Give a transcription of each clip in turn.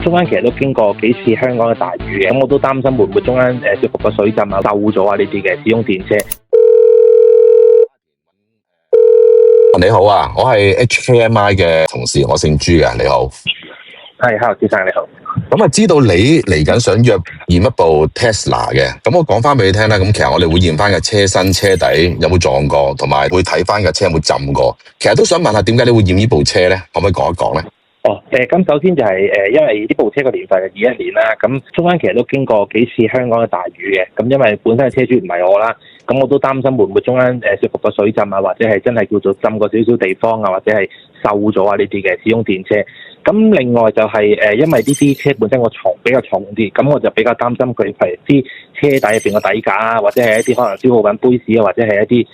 中間其實都經過幾次香港嘅大雨嘅，咁我都擔心會唔會中間涉及個水浸啊、漏咗啊呢啲嘅使用電車。你好啊，我係 HKMI 嘅同事，我姓朱嘅，你好。係，Hello，先生你好。咁啊，知道你嚟緊想約驗一部 Tesla 嘅，咁我講翻俾你聽啦。咁其實我哋會驗翻嘅車身、車底有冇撞過，同埋會睇翻嘅車有冇浸過。其實都想問下，點解你會驗呢部車咧？可唔可以講一講咧？咁首先就係因為呢部車嘅年份係21年啦，咁中間其實都經過幾次香港嘅大雨嘅，咁因為本身嘅車主唔係我啦，咁我都擔心會唔會中間涉及個水浸啊，或者係真係叫做浸過少少地方啊，或者係鏽咗啊呢啲嘅使用電車。咁另外就係因為呢啲車本身個重比較重啲，咁我就比較擔心佢譬如啲車底入邊個底架啊，或者係一啲可能消耗品杯士啊，或者係一啲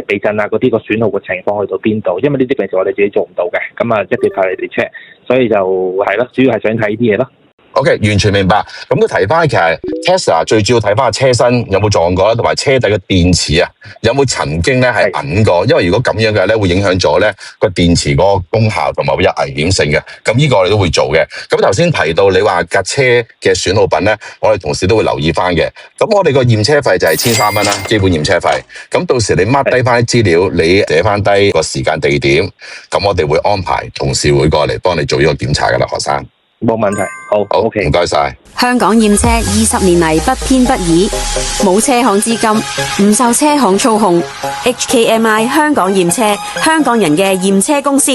地震啊嗰啲個損耗嘅情況去到邊度？因為呢啲平時我哋自己做唔到嘅，咁啊一定要靠你哋 check，所以就係咯，主要係想睇呢啲嘢咯。OK， 完全明白。咁佢提翻其實 Tesla 最主要睇翻個車身有冇撞過啦，同埋車底嘅電池啊有冇曾經咧係揞過。因為如果咁樣嘅咧，會影響咗咧個電池嗰個功效，同埋會有危險性嘅。咁呢個我哋都會做嘅。咁頭先提到你話架車嘅損耗品咧，我哋同事都會留意翻嘅。咁我哋個驗車費就係1300蚊啦，基本驗車費。咁到時你 mark 低翻啲資料，你寫翻低個時間地點，咁我哋會安排同事會過嚟幫你做呢個檢查噶啦，何生。冇問題，好 OK， 唔該晒。香港驗車20年嚟不偏不倚，冇車行資金，唔受車行操控。HKMI 香港驗車，香港人嘅驗車公司。